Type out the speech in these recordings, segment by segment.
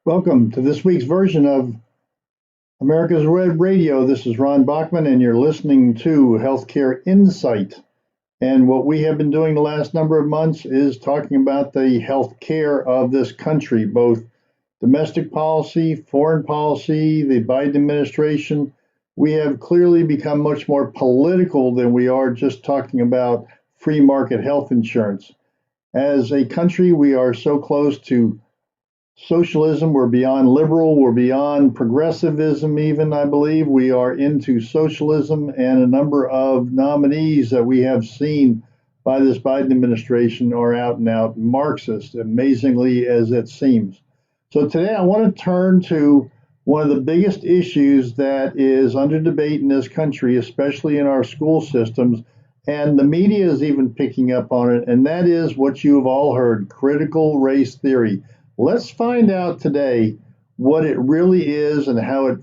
Welcome to this week's version of America's Web Radio. This is Ron Bachman, and you're listening to Healthcare Insight. And what we have been doing the last number of months is talking about the healthcare of this country, both domestic policy, foreign policy, the Biden administration. We have clearly become much more political than we are just talking about free market health insurance. As a country, we are so close to socialism. We're beyond liberal. We're beyond progressivism, even, I believe. We are into socialism, and a number of nominees that we have seen by this Biden administration are out and out Marxist, amazingly as it seems. So today I want to turn to one of the biggest issues that is under debate in this country, especially in our school systems, and the media is even picking up on it, and that is what you have all heard, critical race theory. Let's find out today what it really is and how it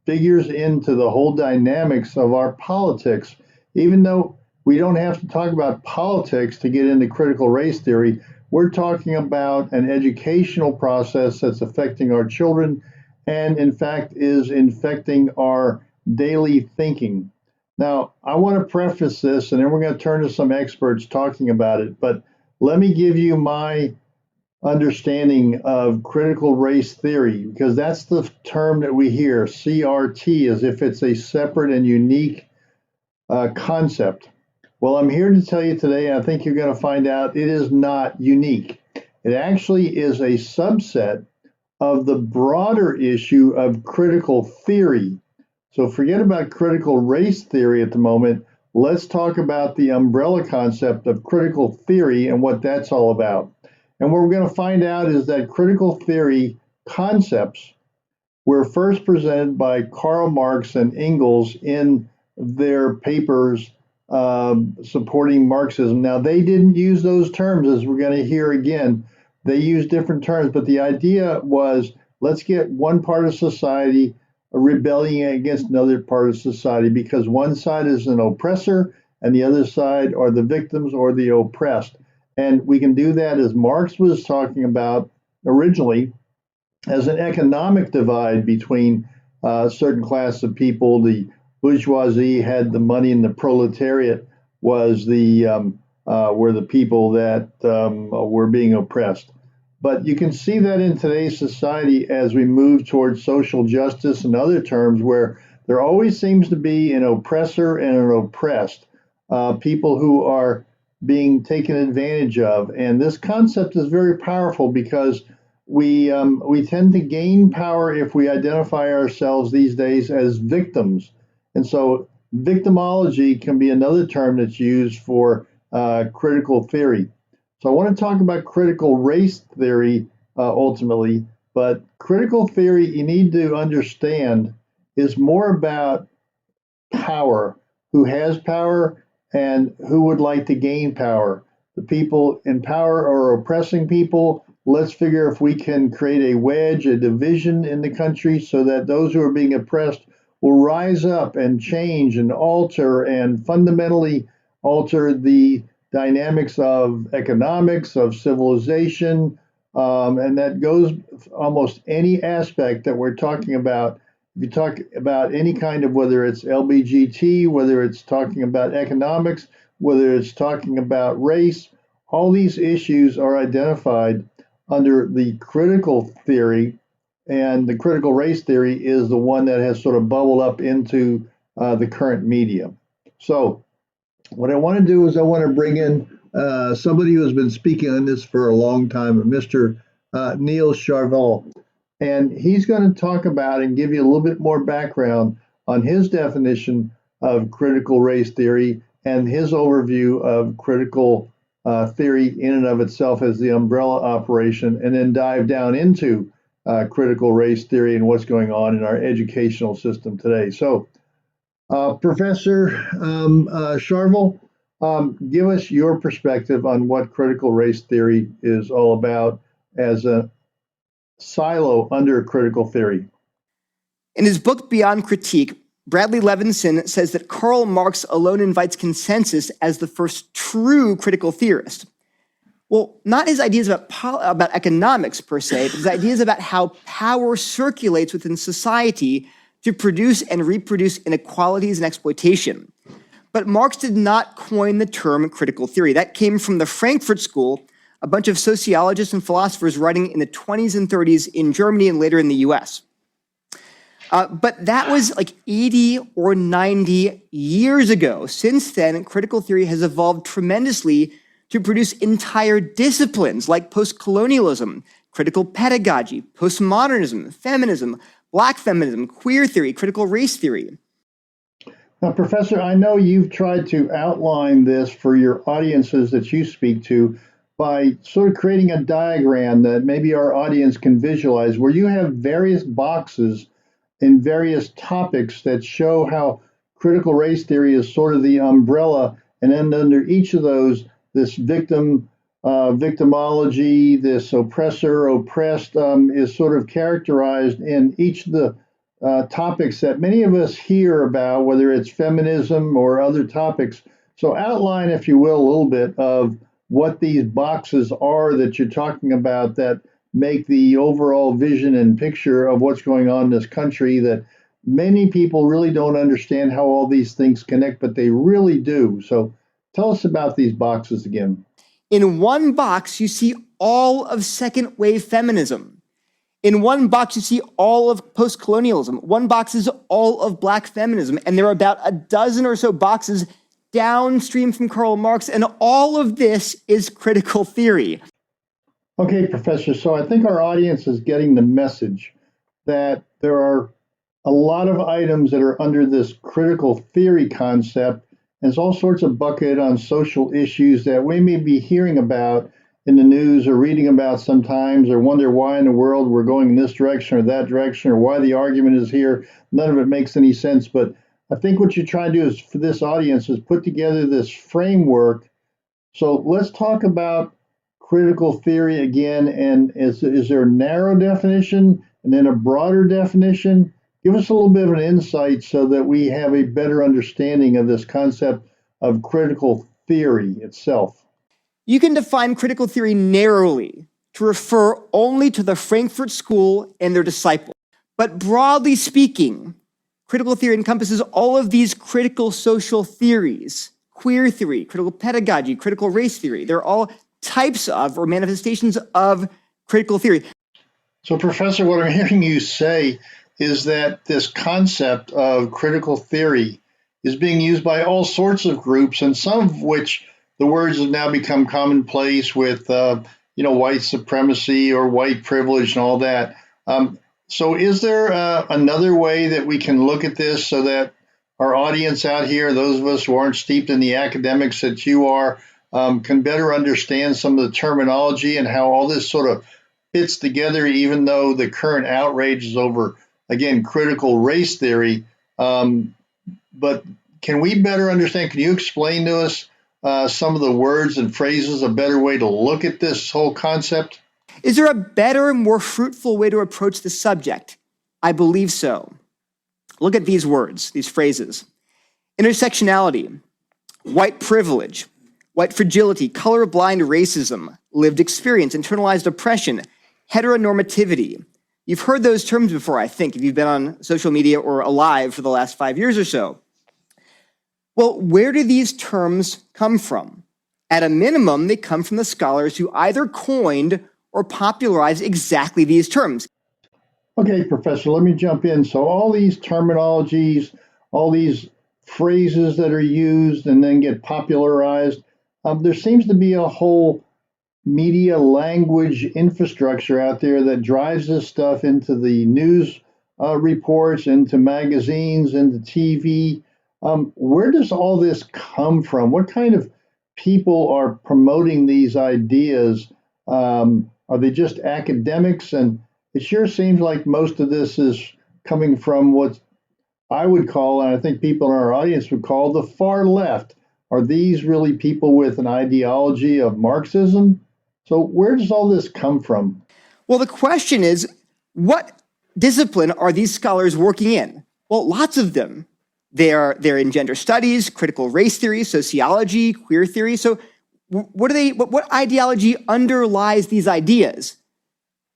figures into the whole dynamics of our politics. Even though we don't have to talk about politics to get into critical race theory, we're talking about an educational process that's affecting our children and, in fact, is infecting our daily thinking. Now, I want to preface this, and then we're going to turn to some experts talking about it, but let me give you my understanding of critical race theory, because that's the term that we hear, CRT, as if it's a separate and unique concept. Well, I'm here to tell you today, and I think you're going to find out it is not unique. It actually is a subset of the broader issue of critical theory. So forget about critical race theory at the moment. Let's talk about the umbrella concept of critical theory and what that's all about. And what we're going to find out is that critical theory concepts were first presented by Karl Marx and Engels in their papers supporting Marxism. Now, they didn't use those terms, as we're going to hear again. They used different terms, but the idea was, let's get one part of society rebelling against another part of society, because one side is an oppressor and the other side are the victims or the oppressed. And we can do that, as Marx was talking about originally, as an economic divide between a certain class of people. The bourgeoisie had the money, and the proletariat was were the people that were being oppressed. But you can see that in today's society as we move towards social justice and other terms, where there always seems to be an oppressor and an oppressed, people who are being taken advantage of. And this concept is very powerful because we tend to gain power if we identify ourselves these days as victims. And so victimology can be another term that's used for critical theory. So I want to talk about critical race theory ultimately, but critical theory, you need to understand, is more about power, who has power and who would like to gain power. The people in power are oppressing people. Let's figure if we can create a wedge, a division in the country so that those who are being oppressed will rise up and change and alter and fundamentally alter the dynamics of economics, of civilization, and that goes almost any aspect that we're talking about. If you talk about any kind of, whether it's LBGT, whether it's talking about economics, whether it's talking about race, all these issues are identified under the critical theory, and the critical race theory is the one that has sort of bubbled up into the current media. So what I want to do is I want to bring in somebody who has been speaking on this for a long time, Mr. Neil Charvel. And he's going to talk about and give you a little bit more background on his definition of critical race theory and his overview of critical theory in and of itself as the umbrella operation, and then dive down into critical race theory and what's going on in our educational system today. So, Professor Charvel, give us your perspective on what critical race theory is all about as a silo under critical theory. In his book Beyond Critique, Bradley Levinson says that Karl Marx alone invites consensus as the first true critical theorist. Well, not his ideas about economics per se, but his ideas about how power circulates within society to produce and reproduce inequalities and exploitation. But Marx did not coin the term critical theory. That came from the Frankfurt School, a bunch of sociologists and philosophers writing in the 20s and 30s in Germany and later in the US. But that was like 80 or 90 years ago. Since then, critical theory has evolved tremendously to produce entire disciplines like post-colonialism, critical pedagogy, postmodernism, feminism, Black feminism, queer theory, critical race theory. Now, Professor, I know you've tried to outline this for your audiences that you speak to by sort of creating a diagram that maybe our audience can visualize, where you have various boxes in various topics that show how critical race theory is sort of the umbrella, and then under each of those, this victimology, this oppressor, oppressed is sort of characterized in each of the topics that many of us hear about, whether it's feminism or other topics. So outline, if you will, a little bit of what these boxes are that you're talking about that make the overall vision and picture of what's going on in this country, that many people really don't understand how all these things connect, but they really do. So tell us about these boxes again. In one box, you see all of second wave feminism. In one box, you see all of post-colonialism. One box is all of Black feminism. And there are about a dozen or so boxes downstream from Karl Marx. And all of this is critical theory. Okay, Professor. So I think our audience is getting the message that there are a lot of items that are under this critical theory concept. There's all sorts of bucket on social issues that we may be hearing about in the news or reading about sometimes, or wonder why in the world we're going in this direction or that direction, or why the argument is here. None of it makes any sense. But I think what you're trying to do is, for this audience, is put together this framework. So let's talk about critical theory again. And is there a narrow definition and then a broader definition? Give us a little bit of an insight so that we have a better understanding of this concept of critical theory itself. You can define critical theory narrowly to refer only to the Frankfurt School and their disciples. But broadly speaking, critical theory encompasses all of these critical social theories: queer theory, critical pedagogy, critical race theory. They're all types of or manifestations of critical theory. So, Professor, what I'm hearing you say is that this concept of critical theory is being used by all sorts of groups, and some of which the words have now become commonplace with, white supremacy or white privilege and all that. So is there another way that we can look at this so that our audience out here, those of us who aren't steeped in the academics that you are, can better understand some of the terminology and how all this sort of fits together, even though the current outrage is over, again, critical race theory? But can we better understand? Can you explain to us some of the words and phrases, a better way to look at this whole concept? Is there a better, more fruitful way to approach the subject? I believe so. Look at these words, these phrases: intersectionality, white privilege, white fragility, colorblind racism, lived experience, internalized oppression, heteronormativity. You've heard those terms before, I think, if you've been on social media or alive for the last 5 years or so. Well, where do these terms come from? At a minimum, they come from the scholars who either coined or popularized exactly these terms. Okay, Professor, let me jump in. So all these terminologies, all these phrases that are used and then get popularized, there seems to be a whole media language infrastructure out there that drives this stuff into the news reports, into magazines, into TV. Where does all this come from? What kind of people are promoting these ideas? Are they just academics? And it sure seems like most of this is coming from what I would call, and I think people in our audience would call, the far left. Are these really people with an ideology of Marxism? So where does all this come from? Well, the question is, what discipline are these scholars working in? Well, lots of them. They're in gender studies, critical race theory, sociology, queer theory. So What ideology underlies these ideas?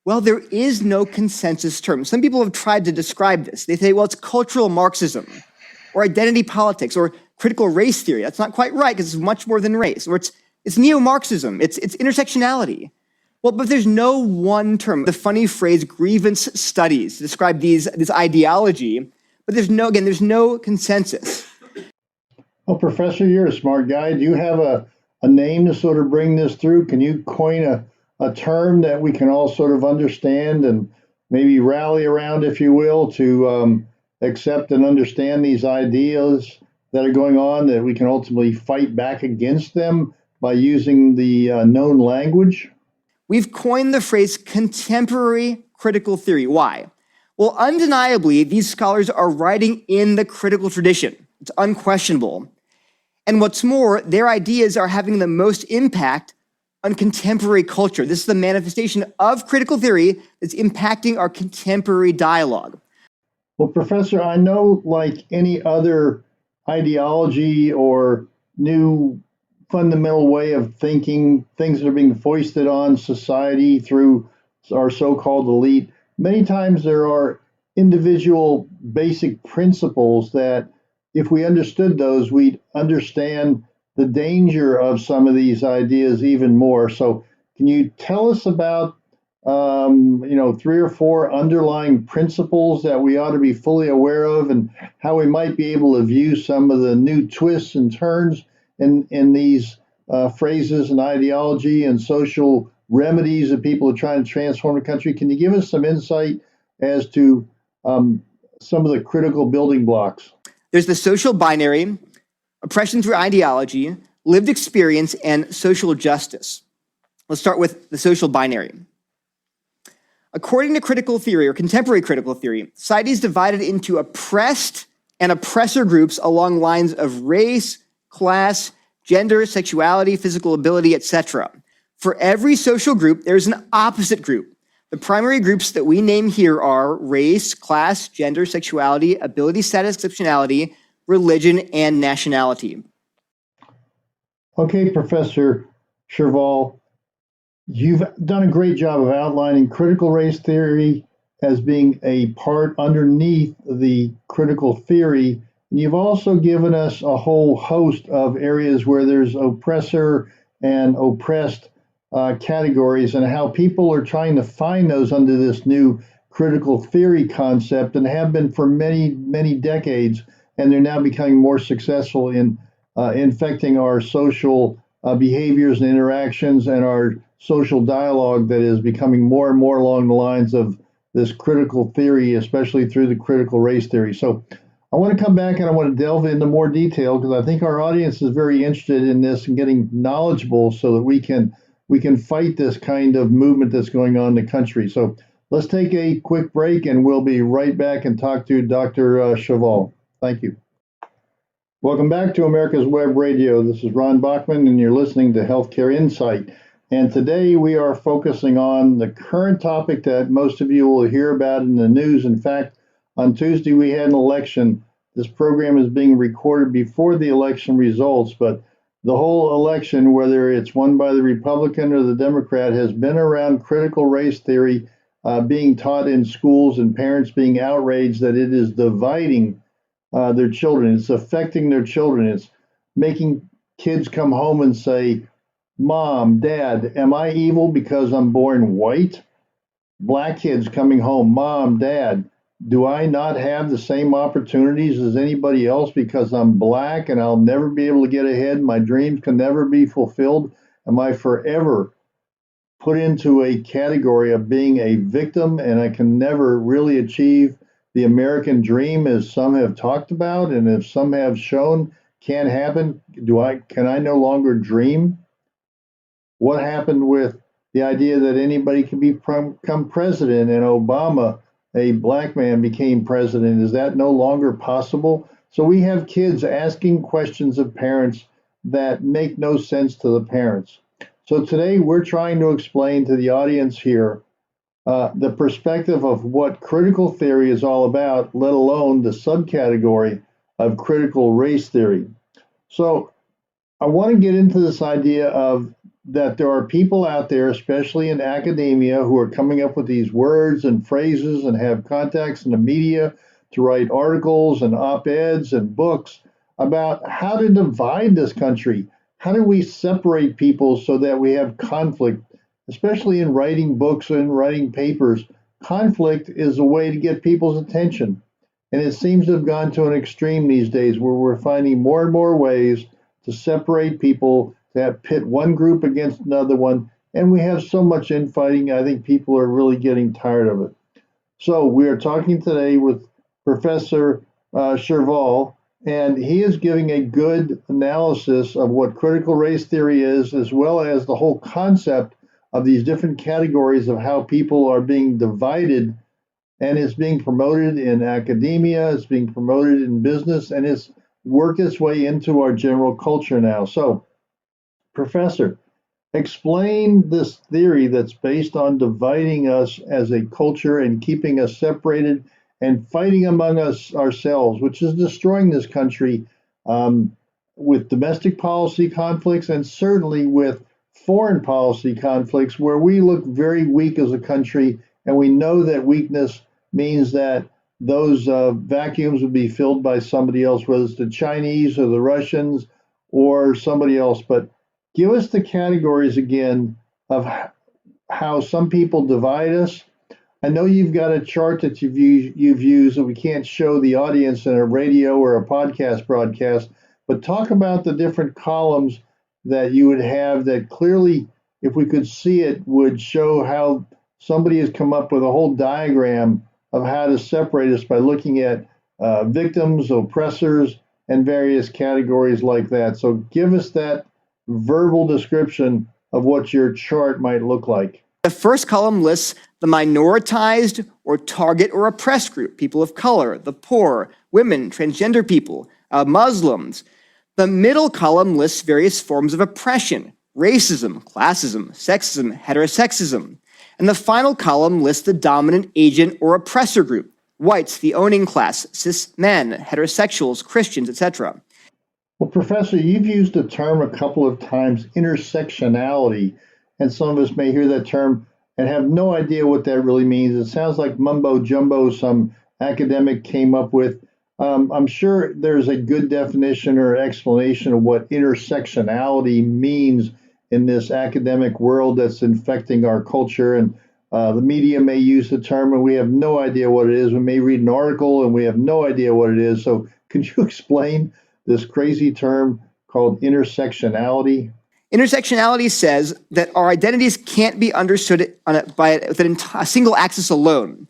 Well, there is no consensus term. Some people have tried to describe this. They say, well, it's cultural Marxism, or identity politics, or critical race theory. That's not quite right, because it's much more than race. Or it's neo-Marxism, it's intersectionality. Well, but there's no one term. The funny phrase grievance studies to describe this ideology, but there's no consensus. Well, Professor, you're a smart guy. Do you have a name to sort of bring this through? Can you coin a term that we can all sort of understand and maybe rally around, if you will, to accept and understand these ideas that are going on, that we can ultimately fight back against them by using the known language? We've coined the phrase contemporary critical theory. Why? Well, undeniably, these scholars are writing in the critical tradition. It's unquestionable. And what's more, their ideas are having the most impact on contemporary culture. This is the manifestation of critical theory that's impacting our contemporary dialogue. Well, Professor, I know, like any other ideology or new fundamental way of thinking, things that are being foisted on society through our so-called elite, many times there are individual basic principles that if we understood those, we'd understand the danger of some of these ideas even more. So can you tell us about, 3 or 4 underlying principles that we ought to be fully aware of, and how we might be able to view some of the new twists and turns in these phrases and ideology and social remedies that people are trying to transform the country? Can you give us some insight as to some of the critical building blocks? There's the social binary, oppression through ideology, lived experience, and social justice. Let's start with the social binary. According to critical theory, or contemporary critical theory, society is divided into oppressed and oppressor groups along lines of race, class, gender, sexuality, physical ability, etc. For every social group, there's an opposite group. The primary groups that we name here are race, class, gender, sexuality, ability, status, exceptionality, religion, and nationality. Okay, Professor Cherval, you've done a great job of outlining critical race theory as being a part underneath the critical theory. And you've also given us a whole host of areas where there's oppressor and oppressed categories, and how people are trying to find those under this new critical theory concept, and have been for many, many decades. And they're now becoming more successful in infecting our social behaviors and interactions, and our social dialogue that is becoming more and more along the lines of this critical theory, especially through the critical race theory. So I want to come back and I want to delve into more detail, because I think our audience is very interested in this and getting knowledgeable so that we can fight this kind of movement that's going on in the country. So let's take a quick break and we'll be right back and talk to Dr. Cherval. Thank you. Welcome back to America's Web Radio. This is Ron Bachman, and you're listening to Healthcare Insight. And today we are focusing on the current topic that most of you will hear about in the news. In fact, on Tuesday we had an election. This program is being recorded before the election results, but the whole election, whether it's won by the Republican or the Democrat, has been around critical race theory being taught in schools, and parents being outraged that it is dividing their children. It's affecting their children. It's making kids come home and say, "Mom, Dad, am I evil because I'm born white?" Black kids coming home, "Mom, Dad, do I not have the same opportunities as anybody else because I'm black and I'll never be able to get ahead? My dreams can never be fulfilled. Am I forever put into a category of being a victim, and I can never really achieve the American dream as some have talked about, and if some have shown can happen? Can I no longer dream?" What happened with the idea that anybody can become president, and Obama, a black man, became president? Is that no longer possible? So we have kids asking questions of parents that make no sense to the parents. So today we're trying to explain to the audience here the perspective of what critical theory is all about, let alone the subcategory of critical race theory. So I want to get into this idea of that there are people out there, especially in academia, who are coming up with these words and phrases and have contacts in the media to write articles and op-eds and books about how to divide this country. How do we separate people so that we have conflict, especially in writing books and writing papers? Conflict is a way to get people's attention. And it seems to have gone to an extreme these days where we're finding more and more ways to separate people, to have pit one group against another one. And we have so much infighting, I think people are really getting tired of it. So we are talking today with Professor Cherval, and he is giving a good analysis of what critical race theory is, as well as the whole concept of these different categories of how people are being divided, and it's being promoted in academia, it's being promoted in business, and it's worked its way into our general culture now. So, Professor, explain this theory that's based on dividing us as a culture and keeping us separated and fighting among us ourselves, which is destroying this country with domestic policy conflicts and certainly with foreign policy conflicts where we look very weak as a country, and we know that weakness means that those vacuums would be filled by somebody else, whether it's the Chinese or the Russians or somebody else. But give us the categories again of how some people divide us. I know you've got a chart that you've used, and we can't show the audience in a radio or a podcast broadcast, but talk about the different columns that you would have that clearly, if we could see it, would show how somebody has come up with a whole diagram of how to separate us by looking at victims, oppressors, and various categories like that. So give us that verbal description of what your chart might look like. The first column lists the minoritized or target or oppressed group, people of color, the poor, women, transgender people, Muslims. The middle column lists various forms of oppression, racism, classism, sexism, heterosexism. And the final column lists the dominant agent or oppressor group, whites, the owning class, cis men, heterosexuals, Christians, etc. Well, Professor, you've used the term a couple of times, intersectionality, and some of us may hear that term and have no idea what that really means. It sounds like mumbo jumbo some academic came up with. I'm sure there's a good definition or explanation of what intersectionality means in this academic world that's infecting our culture. And the media may use the term and we have no idea what it is. We may read an article and we have no idea what it is. So could you explain this crazy term called intersectionality? Intersectionality says that our identities can't be understood within a single axis alone.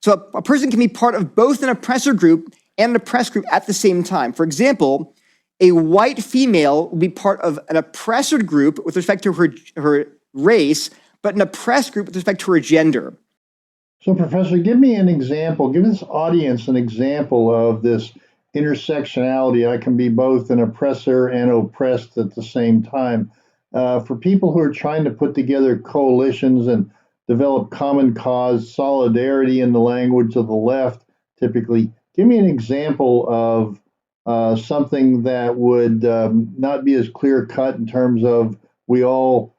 So a person can be part of both an oppressor group and an oppressed group at the same time. For example, a white female will be part of an oppressor group with respect to her race, but an oppressed group with respect to her gender. So, Professor, give me an example. Give this audience an example of this intersectionality. I can be both an oppressor and oppressed at the same time. For people who are trying to put together coalitions and develop common cause, solidarity in the language of the left, typically, give me an example of something that would not be as clear cut in terms of we all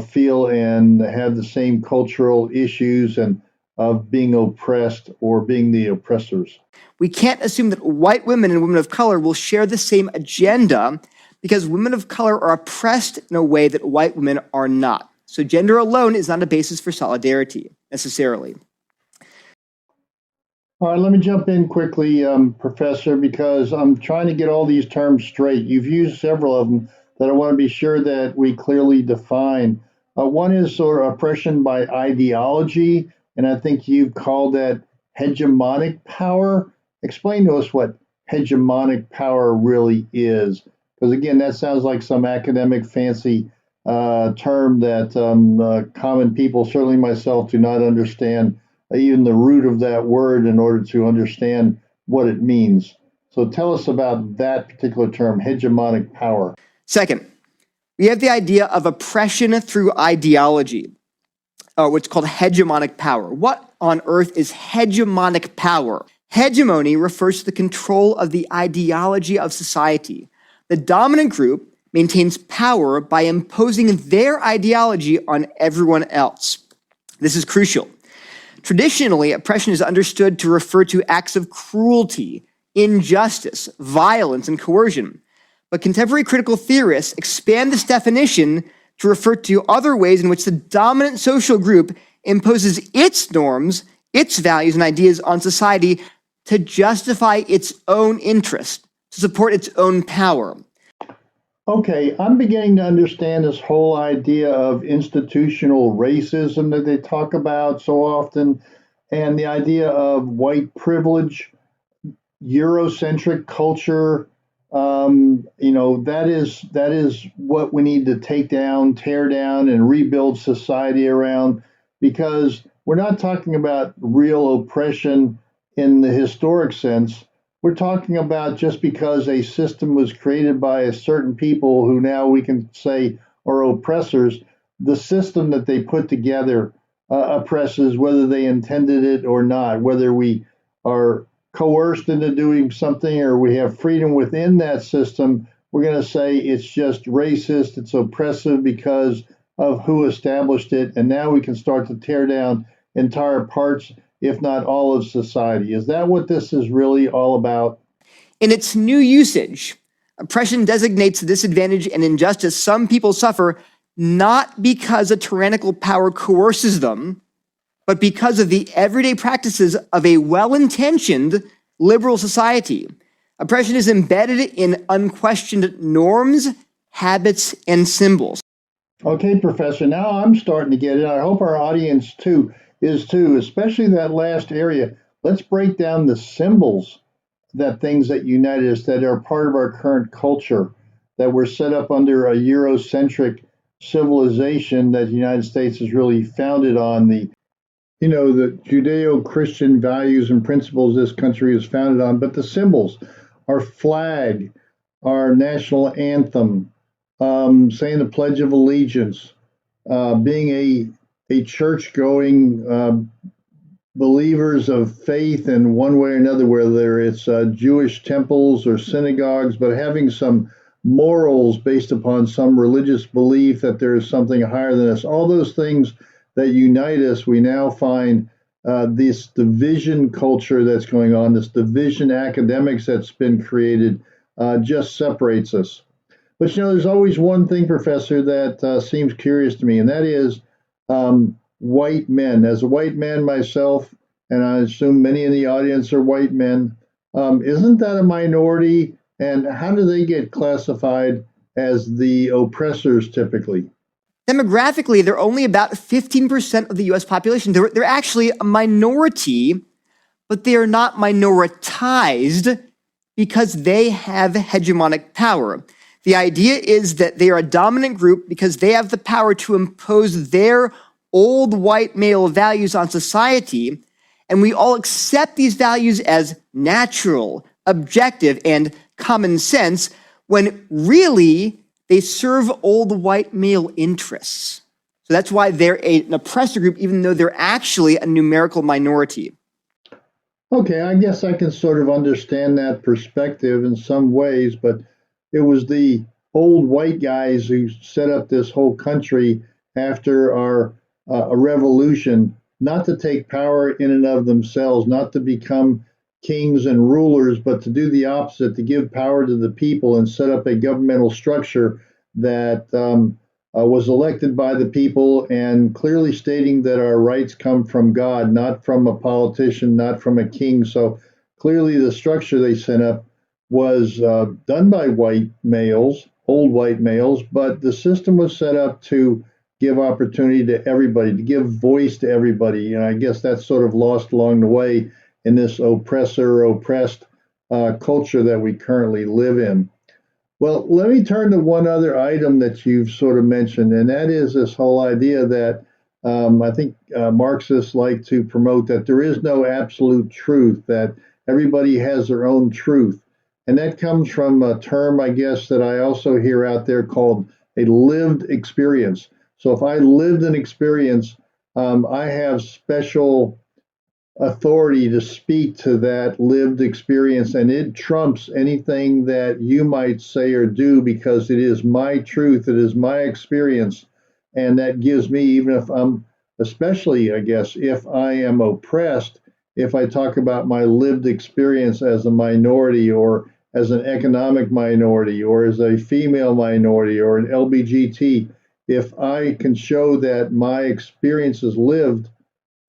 feel and have the same cultural issues and of being oppressed or being the oppressors. We can't assume that white women and women of color will share the same agenda because women of color are oppressed in a way that white women are not. So gender alone is not a basis for solidarity, necessarily. All right, let me jump in quickly, Professor, because I'm trying to get all these terms straight. You've used several of them that I want to be sure that we clearly define. One is sort of oppression by ideology, and I think you've called that hegemonic power. Explain to us what hegemonic power really is, because again, that sounds like some academic fancy term that common people, certainly myself, do not understand even the root of that word in order to understand what it means. So tell us about that particular term, hegemonic power. Second, we have the idea of oppression through ideology, which is called hegemonic power. What on earth is hegemonic power? Hegemony refers to the control of the ideology of society. The dominant group maintains power by imposing their ideology on everyone else. This is crucial. Traditionally, oppression is understood to refer to acts of cruelty, injustice, violence, and coercion. But contemporary critical theorists expand this definition to refer to other ways in which the dominant social group imposes its norms, its values, and ideas on society to justify its own interest, to support its own power. Okay, I'm beginning to understand this whole idea of institutional racism that they talk about so often, and the idea of white privilege, Eurocentric culture. That is what we need to take down, tear down, and rebuild society around, because we're not talking about real oppression in the historic sense. We're talking about just because a system was created by a certain people who now we can say are oppressors, the system that they put together oppresses, whether they intended it or not, whether we are coerced into doing something or we have freedom within that system. We're going to say it's just racist, it's oppressive because of who established it. And now we can start to tear down entire parts, if not all of society. Is that what this is really all about? In its new usage, oppression designates the disadvantage and injustice some people suffer not because a tyrannical power coerces them, but because of the everyday practices of a well-intentioned liberal society. Oppression is embedded in unquestioned norms, habits, and symbols. Okay, Professor, now I'm starting to get it. I hope our audience too is too, especially that last area. Let's break down the symbols, that things that unite us, that are part of our current culture, that were set up under a Eurocentric civilization that the United States is really founded on, the Judeo-Christian values and principles this country is founded on. But the symbols, our flag, our national anthem, saying the Pledge of Allegiance, being a church-going believers of faith in one way or another, whether it's Jewish temples or synagogues, but having some morals based upon some religious belief that there is something higher than us. All those things that unite us, we now find this division culture that's going on, this division academics that's been created, just separates us. But there's always one thing, Professor, that seems curious to me, and that is white men. As a white man myself, and I assume many in the audience are white men, isn't that a minority? And how do they get classified as the oppressors typically? Demographically, they're only about 15% of the US population. They're actually a minority, but they are not minoritized because they have hegemonic power. The idea is that they are a dominant group because they have the power to impose their old white male values on society, and we all accept these values as natural, objective, and common sense, when really they serve old white male interests. So that's why they're an oppressor group, even though they're actually a numerical minority. Okay, I guess I can sort of understand that perspective in some ways, but it was the old white guys who set up this whole country after our a revolution, not to take power in and of themselves, not to become kings and rulers, but to do the opposite, to give power to the people and set up a governmental structure that was elected by the people and clearly stating that our rights come from God, not from a politician, not from a king. So clearly the structure they set up was done by white males, old white males, but the system was set up to give opportunity to everybody, to give voice to everybody. And I guess that's sort of lost along the way in this oppressor-oppressed culture that we currently live in. Well, let me turn to one other item that you've sort of mentioned, and that is this whole idea that I think Marxists like to promote, that there is no absolute truth, that everybody has their own truth. And that comes from a term, I guess, that I also hear out there called a lived experience. So if I lived an experience, I have special authority to speak to that lived experience, and it trumps anything that you might say or do because it is my truth, it is my experience, and that gives me, even if I'm, especially, I guess, if I am oppressed, if I talk about my lived experience as a minority or as an economic minority or as a female minority or an LBGT, if I can show that my experiences lived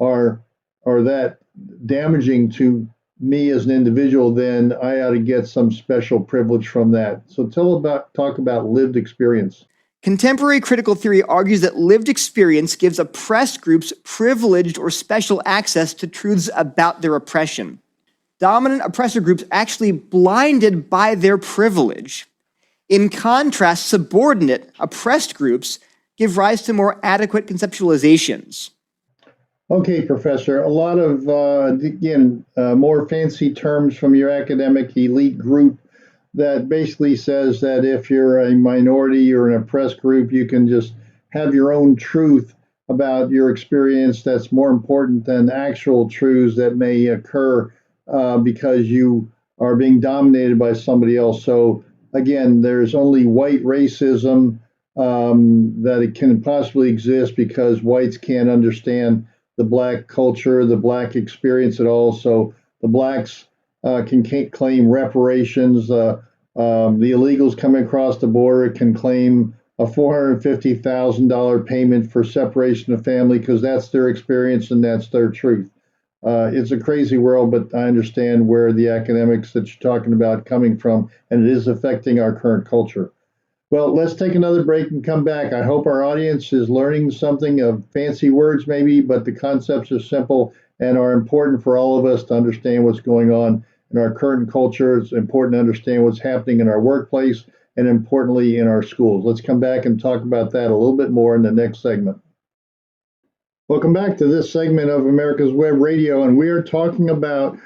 are that damaging to me as an individual, then I ought to get some special privilege from that. So talk about lived experience. Contemporary critical theory argues that lived experience gives oppressed groups privileged or special access to truths about their oppression. Dominant oppressor groups actually blinded by their privilege. In contrast, subordinate oppressed groups give rise to more adequate conceptualizations. Okay, Professor, a lot of, more fancy terms from your academic elite group that basically says that if you're a minority or an oppressed group, you can just have your own truth about your experience that's more important than actual truths that may occur because you are being dominated by somebody else. So again, there's only white racism that it can possibly exist because whites can't understand the black culture, the black experience at all. So the blacks can claim reparations. The illegals coming across the border can claim a $450,000 payment for separation of family because that's their experience and that's their truth. It's a crazy world, but I understand where the academics that you're talking about coming from, and it is affecting our current culture. Well, let's take another break and come back. I hope our audience is learning something of fancy words maybe, but the concepts are simple and are important for all of us to understand what's going on in our current culture. It's important to understand what's happening in our workplace and importantly in our schools. Let's come back and talk about that a little bit more in the next segment. Welcome back to this segment of America's Web Radio, and we are talking about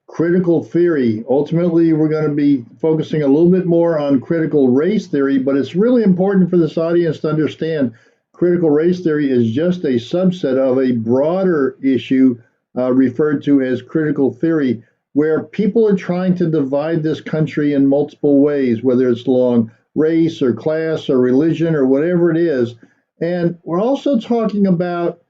critical theory. Ultimately, we're going to be focusing a little bit more on critical race theory, but it's really important for this audience to understand critical race theory is just a subset of a broader issue referred to as critical theory, where people are trying to divide this country in multiple ways, whether it's along race or class or religion or whatever it is. And we're also talking about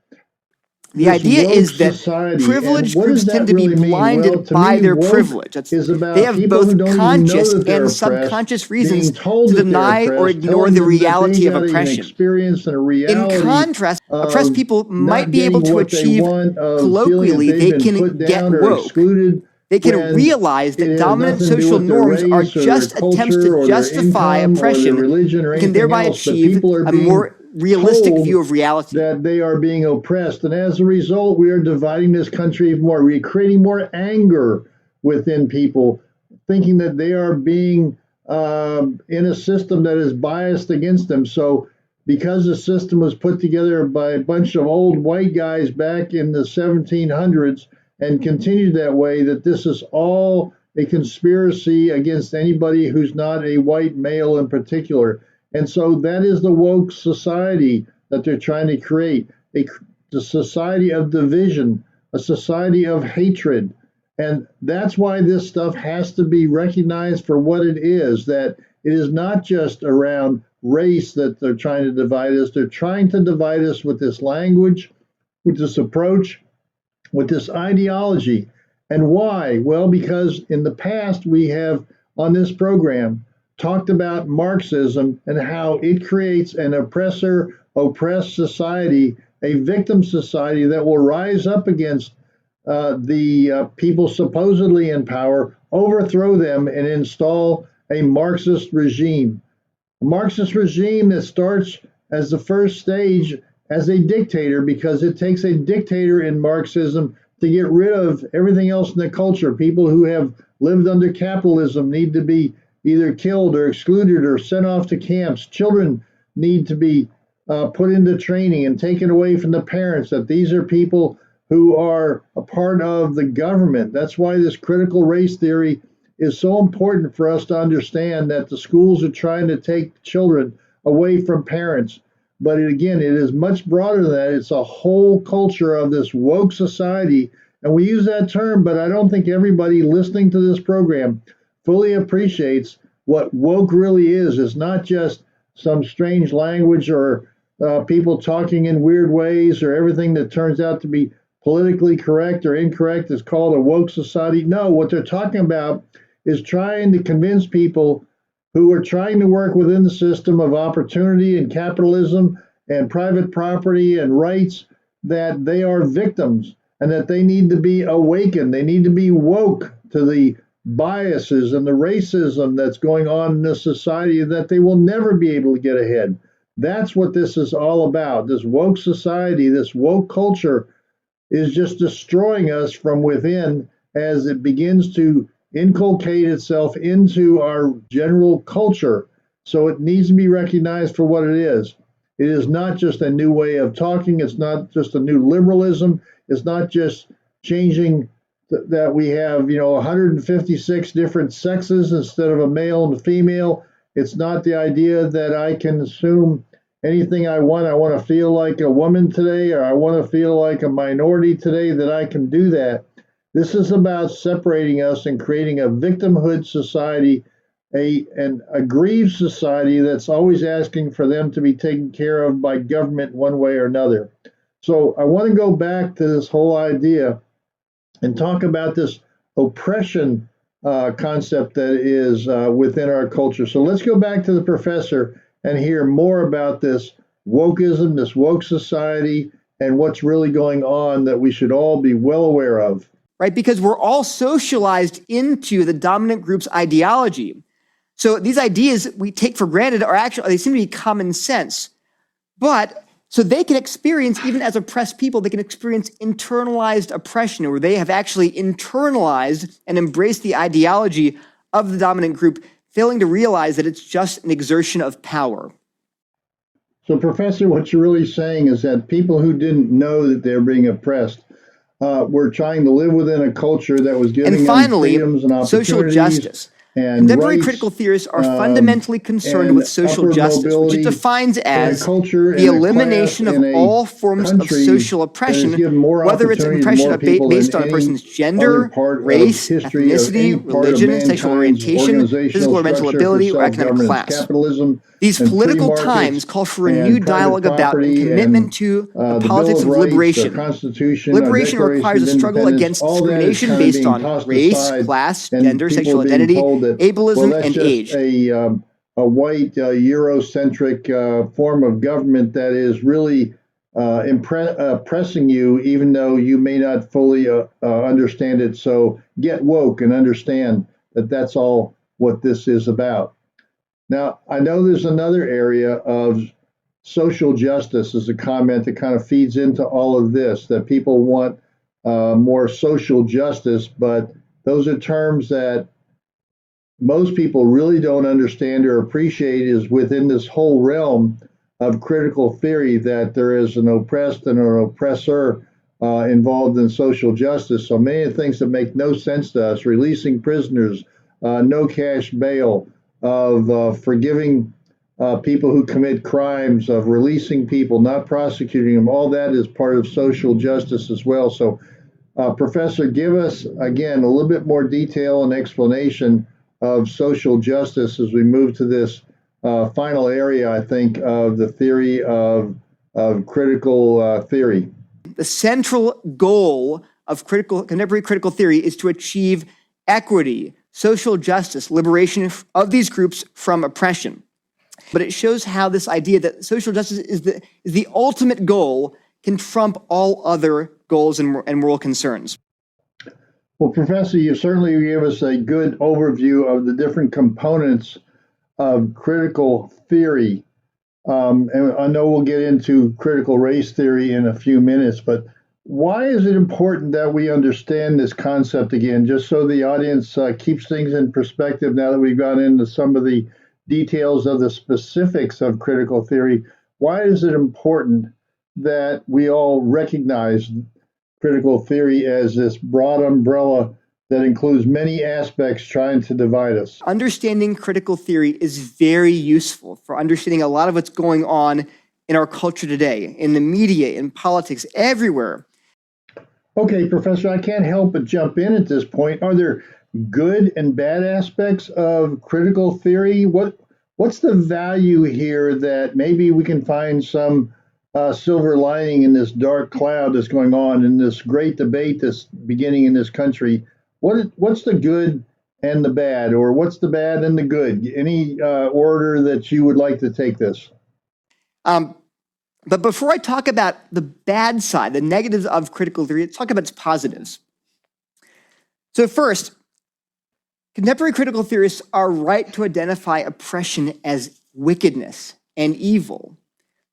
the idea is that privileged groups tend to be blinded by their privilege. They have both conscious and subconscious reasons to deny or ignore the reality of oppression. In contrast, oppressed people might be able to achieve colloquially, they can get woke. They can realize that dominant social norms are just attempts to justify oppression and can thereby achieve a more realistic view of reality. That they are being oppressed. And as a result, we are dividing this country even more. We're creating more anger within people, thinking that they are being in a system that is biased against them. So because the system was put together by a bunch of old white guys back in the 1700s and continued that way, that this is all a conspiracy against anybody who's not a white male in particular. And so that is the woke society that they're trying to create, the society of division, a society of hatred. And that's why this stuff has to be recognized for what it is, that it is not just around race that they're trying to divide us. They're trying to divide us with this language, with this approach, with this ideology. And why? Well, because in the past we have on this program talked about Marxism and how it creates an oppressed society, a victim society that will rise up against the people supposedly in power, overthrow them, and install a Marxist regime. A Marxist regime that starts as the first stage as a dictator, because it takes a dictator in Marxism to get rid of everything else in the culture. People who have lived under capitalism need to be either killed or excluded or sent off to camps. Children need to be put into training and taken away from the parents, that these are people who are a part of the government. That's why this critical race theory is so important for us to understand, that the schools are trying to take children away from parents. But again, it is much broader than that. It's a whole culture of this woke society, And we use that term, but I don't think everybody listening to this program fully appreciates what woke really is. It's not just some strange language or people talking in weird ways or everything that turns out to be politically correct or incorrect is called a woke society. No, what they're talking about is trying to convince people who are trying to work within the system of opportunity and capitalism and private property and rights that they are victims and that they need to be awakened. They need to be woke to the biases and the racism that's going on in this society, that they will never be able to get ahead. That's what this is all about. This woke society, this woke culture is just destroying us from within as it begins to inculcate itself into our general culture. So it needs to be recognized for what it is. It is not just a new way of talking. It's not just a new liberalism. It's not just changing that we have, 156 different sexes instead of a male and a female. It's not the idea that I can assume anything I want. I want to feel like a woman today, or I want to feel like a minority today, that I can do that. This is about separating us and creating a victimhood society, a grieved society that's always asking for them to be taken care of by government one way or another. So I want to go back to this whole idea and talk about this oppression concept that is within our culture. So let's go back to the professor and hear more about this wokeism, this woke society, and what's really going on that we should all be well aware of. Right? Because we're all socialized into the dominant group's ideology. So these ideas we take for granted they seem to be common sense. But so they can experience, even as oppressed people, they can experience internalized oppression, where they have actually internalized and embraced the ideology of the dominant group, failing to realize that it's just an exertion of power. So, Professor, what you're really saying is that people who didn't know that they're being oppressed were trying to live within a culture that was giving and finally, them freedoms and opportunities. Social justice. Contemporary critical theorists are fundamentally concerned with social justice, which it defines as the elimination of all forms of social oppression, whether it's oppression based on a person's gender, race, ethnicity, religion, sexual orientation, physical or mental ability, or economic class. These political times call for a new dialogue about and commitment to the politics of liberation. Liberation requires a struggle against discrimination based on race, class, gender, sexual identity, ableism, and age. A white Eurocentric form of government that is really oppressing you, even though you may not fully understand it. So get woke and understand that that's all what this is about. Now, I know there's another area of social justice as a comment that kind of feeds into all of this, that people want more social justice, but those are terms that most people really don't understand or appreciate is within this whole realm of critical theory, that there is an oppressed and an oppressor involved in social justice. So many things that make no sense to us, releasing prisoners, no cash bail, of forgiving people who commit crimes, of releasing people, not prosecuting them, all that is part of social justice as well. So, Professor, give us, again, a little bit more detail and explanation of social justice as we move to this final area, I think, of the theory of critical theory. The central goal of contemporary critical theory is to achieve equity, social justice, liberation of these groups from oppression. But it shows how this idea that social justice is the ultimate goal can trump all other goals and moral concerns. Well, Professor, you certainly gave us a good overview of the different components of critical theory. And I know we'll get into critical race theory in a few minutes, but why is it important that we understand this concept again, just so the audience keeps things in perspective now that we've gone into some of the details of the specifics of critical theory? Why is it important that we all recognize critical theory as this broad umbrella that includes many aspects trying to divide us? Understanding critical theory is very useful for understanding a lot of what's going on in our culture today, in the media, in politics, everywhere. Okay, Professor, I can't help but jump in at this point. Are there good and bad aspects of critical theory? What's the value here that maybe we can find some silver lining in this dark cloud that's going on in this great debate that's beginning in this country? What's the good and the bad, or what's the bad and the good? Any order that you would like to take this? But before I talk about the bad side, the negatives of critical theory, let's talk about its positives. So first, contemporary critical theorists are right to identify oppression as wickedness and evil.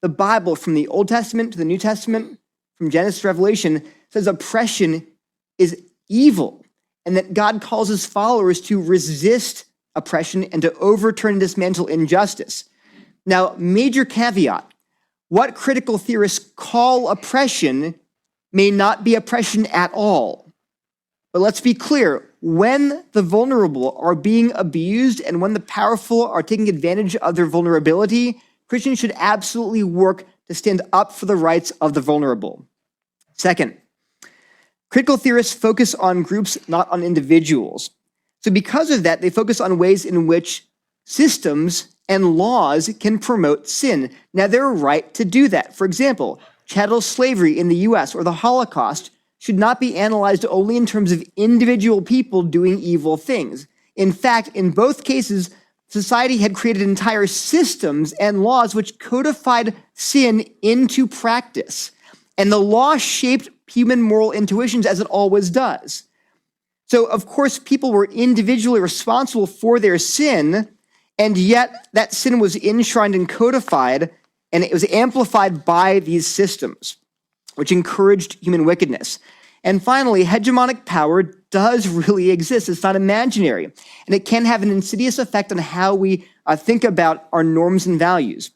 The Bible, from the Old Testament to the New Testament, from Genesis to Revelation, says oppression is evil, and that God calls his followers to resist oppression and to overturn and dismantle injustice. Now, major caveat, what critical theorists call oppression may not be oppression at all. But let's be clear, when the vulnerable are being abused and when the powerful are taking advantage of their vulnerability, Christians should absolutely work to stand up for the rights of the vulnerable. Second, critical theorists focus on groups, not on individuals. So because of that, they focus on ways in which systems and laws can promote sin. Now, they're right to do that. For example, chattel slavery in the US or the Holocaust should not be analyzed only in terms of individual people doing evil things. In fact, in both cases, society had created entire systems and laws which codified sin into practice. And the law shaped human moral intuitions as it always does. So, of course, people were individually responsible for their sin, and yet that sin was enshrined and codified, and it was amplified by these systems, which encouraged human wickedness. And finally, hegemonic power does really exist. It's not imaginary, and it can have an insidious effect on how we think about our norms and values.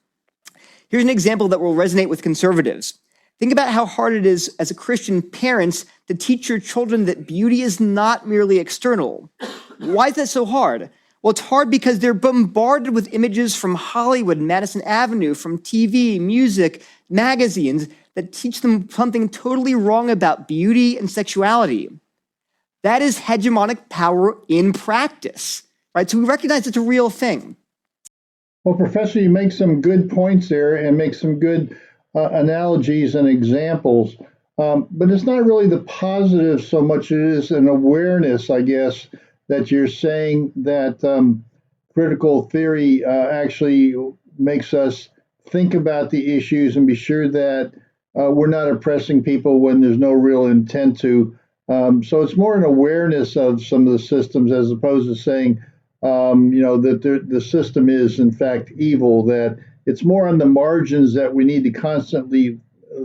Here's an example that will resonate with conservatives. Think about how hard it is as a Christian parents to teach your children that beauty is not merely external. Why is that so hard? Well, it's hard because they're bombarded with images from Hollywood, Madison Avenue, from TV, music, magazines that teach them something totally wrong about beauty and sexuality. That is hegemonic power in practice, right? So we recognize it's a real thing. Well, Professor, you make some good points there and make some good analogies and examples, but it's not really the positive so much as it is an awareness, I guess, that you're saying that critical theory actually makes us think about the issues and be sure that we're not oppressing people when there's no real intent to. So it's more an awareness of some of the systems as opposed to saying, that the system is in fact evil, that it's more on the margins that we need to constantly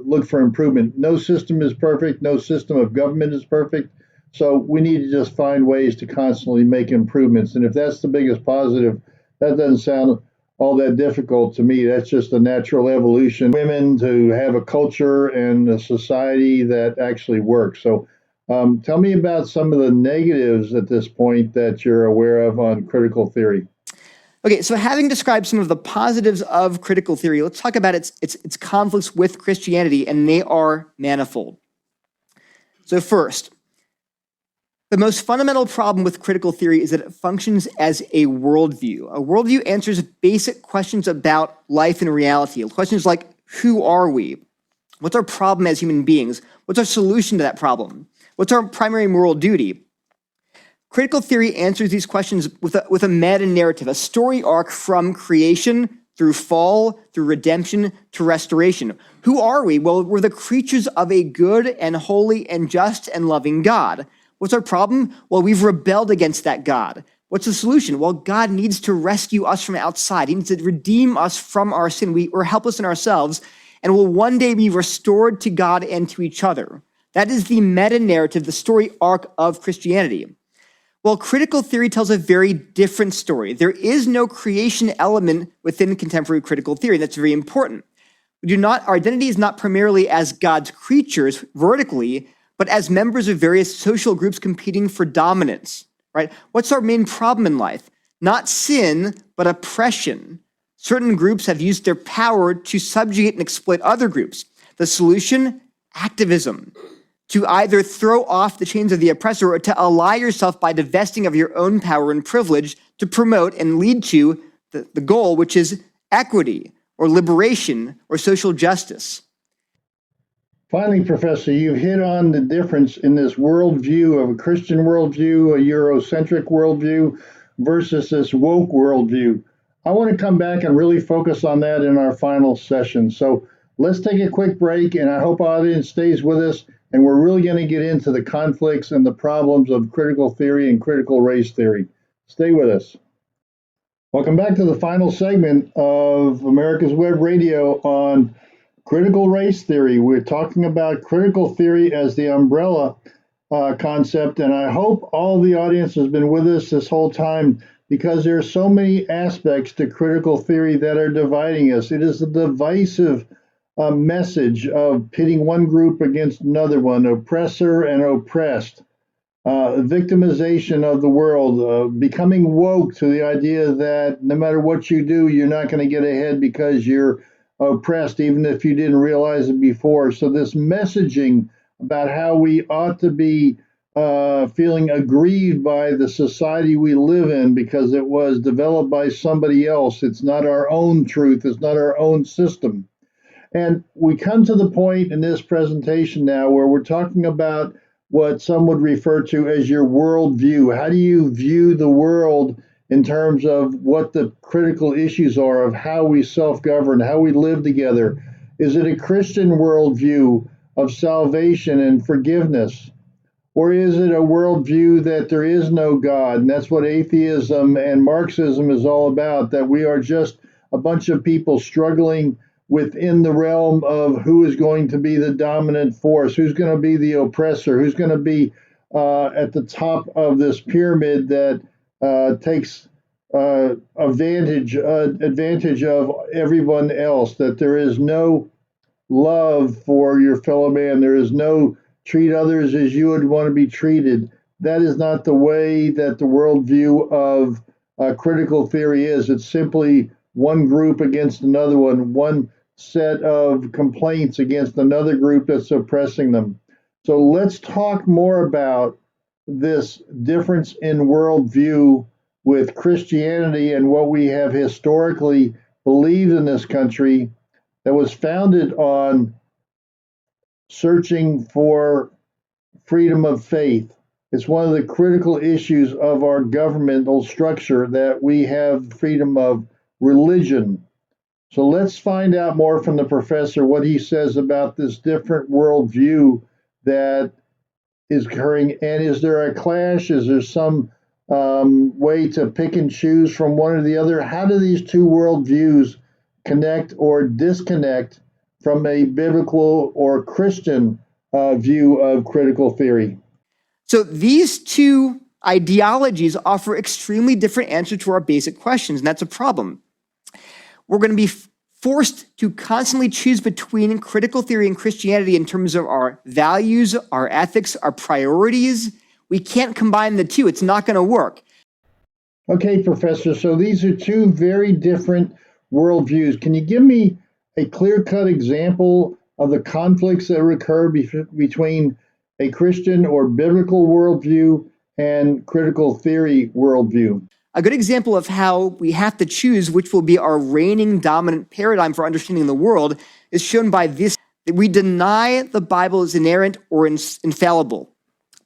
look for improvement. No system is perfect. No system of government is perfect. So we need to just find ways to constantly make improvements. And if that's the biggest positive, that doesn't sound all that difficult to me. That's just a natural evolution. Women to have a culture and a society that actually works. So tell me about some of the negatives at this point that you're aware of on critical theory. Okay, so having described some of the positives of critical theory, let's talk about its conflicts with Christianity, and they are manifold. So first, the most fundamental problem with critical theory is that it functions as a worldview. A worldview answers basic questions about life and reality. Questions like, who are we? What's our problem as human beings? What's our solution to that problem? What's our primary moral duty? Critical theory answers these questions with a meta-narrative, a story arc from creation through fall, through redemption, to restoration. Who are we? Well, we're the creatures of a good and holy and just and loving God. What's our problem? Well, we've rebelled against that God. What's the solution? Well, God needs to rescue us from outside. He needs to redeem us from our sin. We're helpless in ourselves, and will one day be restored to God and to each other. That is the meta-narrative, the story arc of Christianity. Well, critical theory tells a very different story. There is no creation element within contemporary critical theory. That's very important. Our identity is not primarily as God's creatures vertically, but as members of various social groups competing for dominance, right? What's our main problem in life? Not sin, but oppression. Certain groups have used their power to subjugate and exploit other groups. The solution? Activism. to either throw off the chains of the oppressor or to ally yourself by divesting of your own power and privilege to promote and lead to the goal, which is equity or liberation or social justice. Finally, Professor, you've hit on the difference in this worldview of a Christian worldview, a Eurocentric worldview, versus this woke worldview. I want to come back and really focus on that in our final session. So let's take a quick break, and I hope our audience stays with us, and we're really going to get into the conflicts and the problems of critical theory and critical race theory. Stay with us. Welcome back to the final segment of America's Web Radio on critical race theory. We're talking about critical theory as the umbrella concept, and I hope all the audience has been with us this whole time, because there are so many aspects to critical theory that are dividing us. It is a divisive message of pitting one group against another one, oppressor and oppressed, victimization of the world, becoming woke to the idea that no matter what you do, you're not going to get ahead because you're oppressed, even if you didn't realize it before. So this messaging about how we ought to be feeling aggrieved by the society we live in because it was developed by somebody else. It's not our own truth. It's not our own system. And we come to the point in this presentation now where we're talking about what some would refer to as your worldview. How do you view the world in terms of what the critical issues are of how we self-govern, how we live together? Is it a Christian worldview of salvation and forgiveness? Or is it a worldview that there is no God? And that's what atheism and Marxism is all about, that we are just a bunch of people struggling within the realm of who is going to be the dominant force, who's going to be the oppressor, who's going to be at the top of this pyramid that takes advantage of everyone else, that there is no love for your fellow man. There is no treat others as you would want to be treated. That is not the way that the worldview of critical theory is. It's simply one group against another one set of complaints against another group that's oppressing them. So let's talk more about this difference in worldview with Christianity and what we have historically believed in this country, that was founded on searching for freedom of faith. It's one of the critical issues of our governmental structure, that we have freedom of religion. So let's find out more from the professor what he says about this different worldview that is occurring. And is there a clash? Is there some way to pick and choose from one or the other? How do these two worldviews connect or disconnect from a biblical or Christian view of critical theory? So these two ideologies offer extremely different answers to our basic questions, and that's a problem. We're going to be forced to constantly choose between critical theory and Christianity in terms of our values, our ethics, our priorities. We can't combine the two. It's not going to work. Okay, Professor, so these are two very different worldviews. Can you give me a clear-cut example of the conflicts that occur between a Christian or biblical worldview and critical theory worldview? A good example of how we have to choose which will be our reigning dominant paradigm for understanding the world is shown by this: that we deny the Bible is inerrant or infallible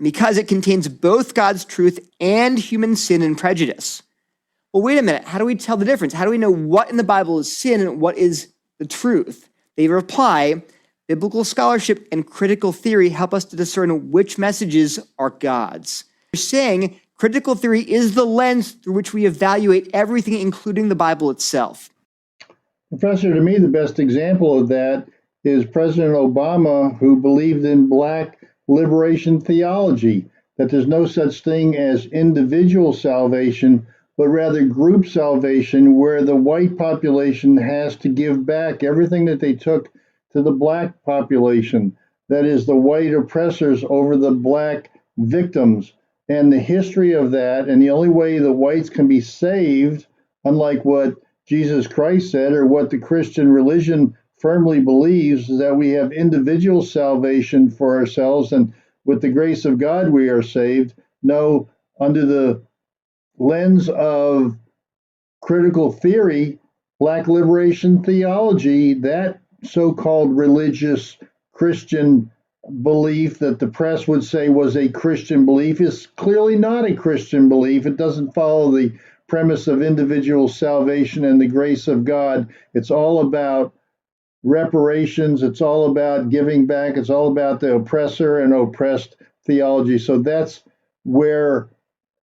because it contains both God's truth and human sin and prejudice. Well, wait a minute. How do we tell the difference? How do we know what in the Bible is sin and what is the truth? They reply, biblical scholarship and critical theory help us to discern which messages are God's. They're saying critical theory is the lens through which we evaluate everything, including the Bible itself. Professor, to me, the best example of that is President Obama, who believed in Black liberation theology, that there's no such thing as individual salvation, but rather group salvation, where the white population has to give back everything that they took to the Black population. That is, the white oppressors over the Black victims. And the history of that, and the only way the whites can be saved, unlike what Jesus Christ said or what the Christian religion firmly believes is that we have individual salvation for ourselves, and with the grace of God we are saved. No, under the lens of critical theory, Black liberation theology, that so-called religious Christian belief that the press would say was a Christian belief is clearly not a Christian belief. It doesn't follow the premise of individual salvation and the grace of God. It's all about reparations. It's all about giving back. It's all about the oppressor and oppressed theology. So that's where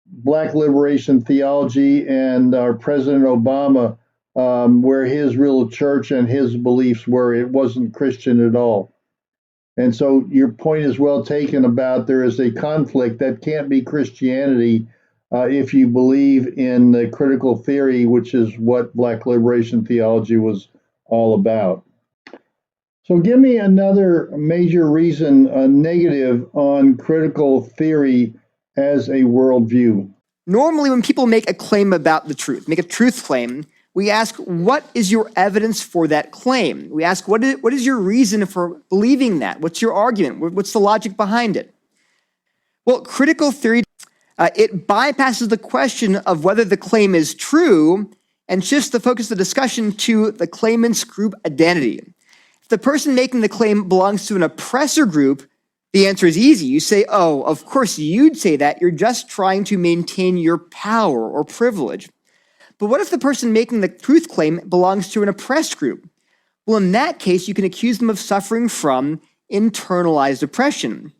Black liberation theology and our President Obama, where his real church and his beliefs were. It wasn't Christian at all. And so your point is well taken about there is a conflict that can't be Christianity if you believe in the critical theory, which is what Black liberation theology was all about. So give me another major reason, negative on critical theory as a worldview. Normally, when people make a claim about the truth, make a truth claim, we ask, what is your evidence for that claim? We ask, what is your reason for believing that? What's your argument? What's the logic behind it? Well, critical theory, it bypasses the question of whether the claim is true and shifts the focus of the discussion to the claimant's group identity. If the person making the claim belongs to an oppressor group, the answer is easy. You say, oh, of course you'd say that. You're just trying to maintain your power or privilege. But what if the person making the truth claim belongs to an oppressed group? Well, in that case, you can accuse them of suffering from internalized oppression.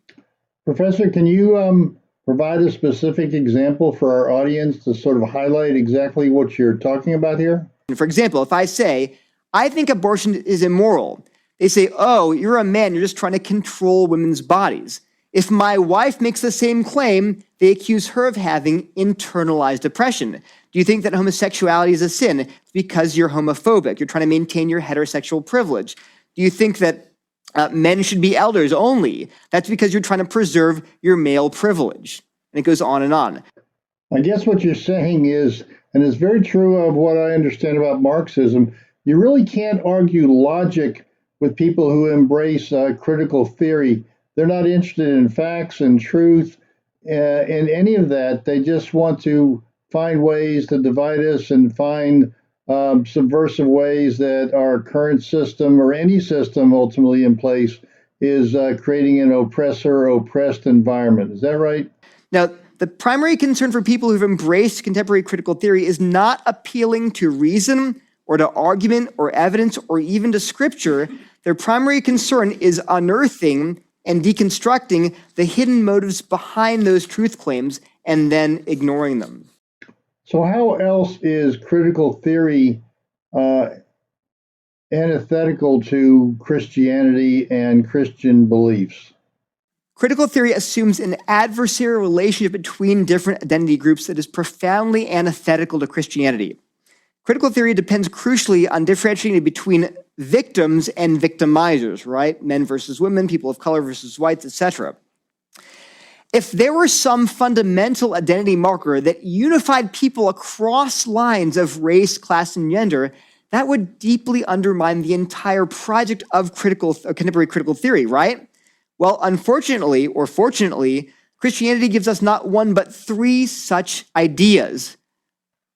Professor, can you provide a specific example for our audience to sort of highlight exactly what you're talking about here? For example, if I say, I think abortion is immoral, they say, oh, you're a man, you're just trying to control women's bodies. If my wife makes the same claim, they accuse her of having internalized oppression. Do you think that homosexuality is a sin? It's because you're homophobic. You're trying to maintain your heterosexual privilege. Do you think that men should be elders only? That's because you're trying to preserve your male privilege. And it goes on and on. I guess what you're saying is, and it's very true of what I understand about Marxism, you really can't argue logic with people who embrace critical theory. They're not interested in facts and truth, in any of that. They just want to find ways to divide us and find subversive ways that our current system or any system ultimately in place is creating an oppressor-oppressed environment. Is that right? Now, the primary concern for people who've embraced contemporary critical theory is not appealing to reason or to argument or evidence or even to scripture. Their primary concern is unearthing and deconstructing the hidden motives behind those truth claims and then ignoring them. So how else is critical theory antithetical to Christianity and Christian beliefs? Critical theory assumes an adversarial relationship between different identity groups that is profoundly antithetical to Christianity. Critical theory depends crucially on differentiating between victims and victimizers, right? Men versus women, people of color versus whites, etc. If there were some fundamental identity marker that unified people across lines of race, class, and gender, that would deeply undermine the entire project of contemporary critical theory, right? Well, unfortunately, or fortunately, Christianity gives us not one but three such ideas.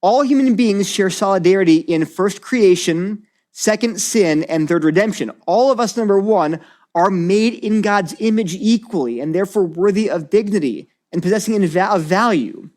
All human beings share solidarity in first creation, second sin, and third redemption. All of us, number one, are made in God's image equally and therefore worthy of dignity and possessing of value.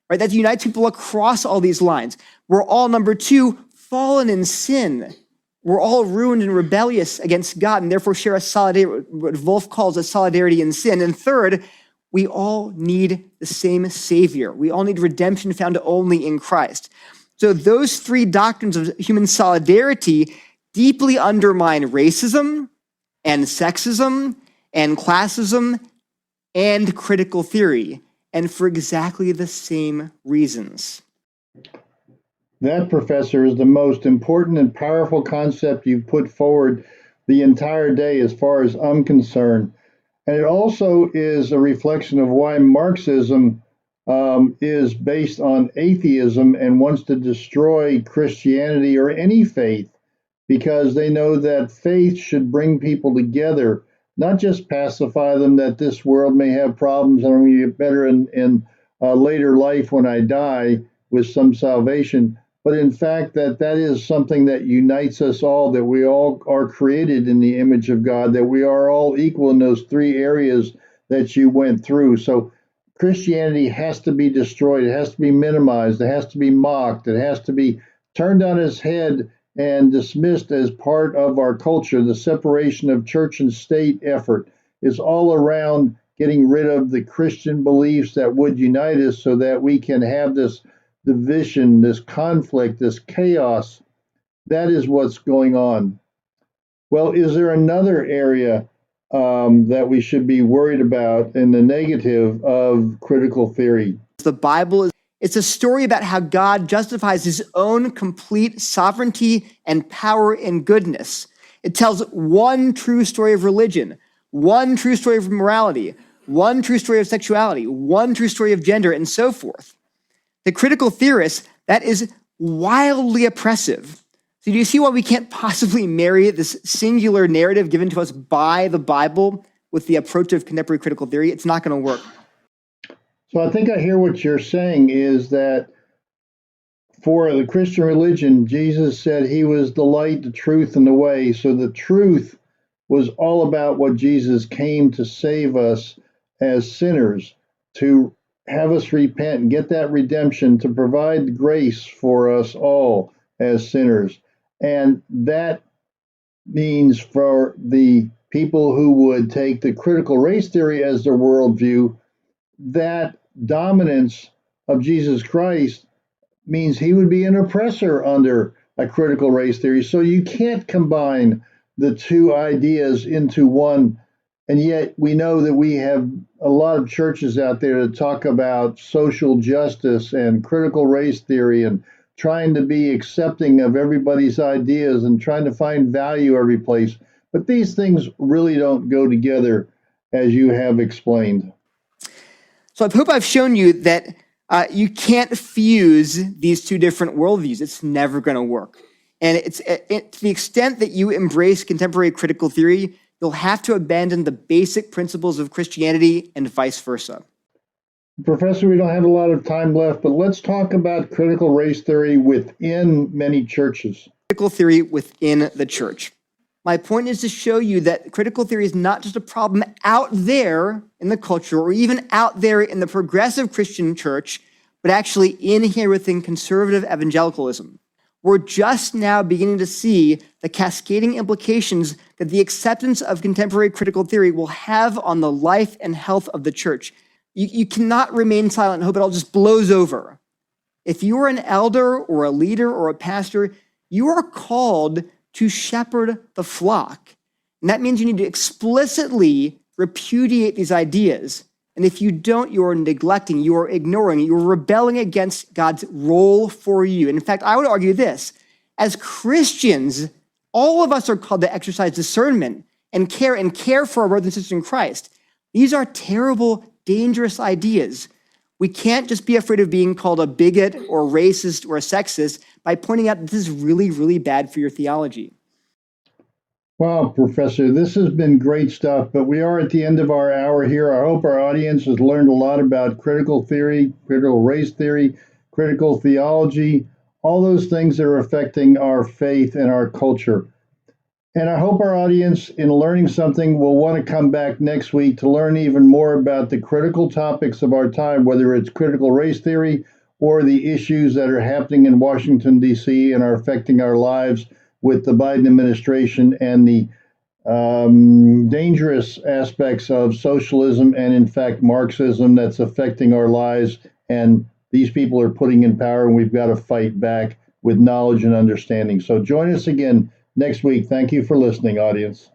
Right? That unites people across all these lines. We're all, number two, fallen in sin. We're all ruined and rebellious against God and therefore share a solidarity, what Wolf calls a solidarity in sin. And third, we all need the same Savior. We all need redemption found only in Christ. So those three doctrines of human solidarity deeply undermine racism and sexism and classism and critical theory, and for exactly the same reasons. That, Professor, is the most important and powerful concept you've put forward the entire day as far as I'm concerned. And it also is a reflection of why Marxism is based on atheism and wants to destroy Christianity or any faith, because they know that faith should bring people together, not just pacify them that this world may have problems and I'm going to get better in later life when I die with some salvation, but in fact that is something that unites us all, that we all are created in the image of God, that we are all equal in those three areas that you went through. So Christianity has to be destroyed. It has to be minimized. It has to be mocked. It has to be turned on its head and dismissed as part of our culture. The separation of church and state effort is all around getting rid of the Christian beliefs that would unite us so that we can have this division, this conflict, this chaos. That is what's going on. Well, is there another area that we should be worried about in the negative of critical theory? The Bible it's a story about how God justifies his own complete sovereignty and power and goodness. It tells one true story of religion, one true story of morality, one true story of sexuality, one true story of gender, and so forth. The critical theorist, that is wildly oppressive. So do you see why we can't possibly marry this singular narrative given to us by the Bible with the approach of contemporary critical theory? It's not going to work. So I think I hear what you're saying is that for the Christian religion, Jesus said he was the light, the truth, and the way. So the truth was all about what Jesus came to save us as sinners, to have us repent and get that redemption, to provide grace for us all as sinners. And that means for the people who would take the critical race theory as their worldview, that dominance of Jesus Christ means he would be an oppressor under a critical race theory. So you can't combine the two ideas into one. And yet we know that we have a lot of churches out there that talk about social justice and critical race theory and trying to be accepting of everybody's ideas and trying to find value every place. But these things really don't go together, as you have explained. So I hope I've shown you that you can't fuse these two different worldviews. It's never going to work. And to the extent that you embrace contemporary critical theory, you'll have to abandon the basic principles of Christianity and vice versa. Professor, we don't have a lot of time left, but let's talk about critical race theory within many churches. Critical theory within the church. My point is to show you that critical theory is not just a problem out there in the culture or even out there in the progressive Christian church, but actually in here within conservative evangelicalism. We're just now beginning to see the cascading implications that the acceptance of contemporary critical theory will have on the life and health of the church. You cannot remain silent and hope it all just blows over. If you are an elder or a leader or a pastor, you are called to shepherd the flock. And that means you need to explicitly repudiate these ideas. And if you don't, you are neglecting, you are ignoring, you are rebelling against God's role for you. And in fact, I would argue this. As Christians, all of us are called to exercise discernment and care for our brothers and sisters in Christ. These are terrible, dangerous ideas. We can't just be afraid of being called a bigot or racist or a sexist by pointing out that this is really, really bad for your theology. Wow, Professor, this has been great stuff, but we are at the end of our hour here. I hope our audience has learned a lot about critical theory, critical race theory, critical theology, all those things that are affecting our faith and our culture. And I hope our audience, in learning something, will want to come back next week to learn even more about the critical topics of our time, whether it's critical race theory or the issues that are happening in Washington, D.C. and are affecting our lives with the Biden administration and the dangerous aspects of socialism and, in fact, Marxism that's affecting our lives. And these people are putting in power, and we've got to fight back with knowledge and understanding. So join us again next week. Thank you for listening, audience.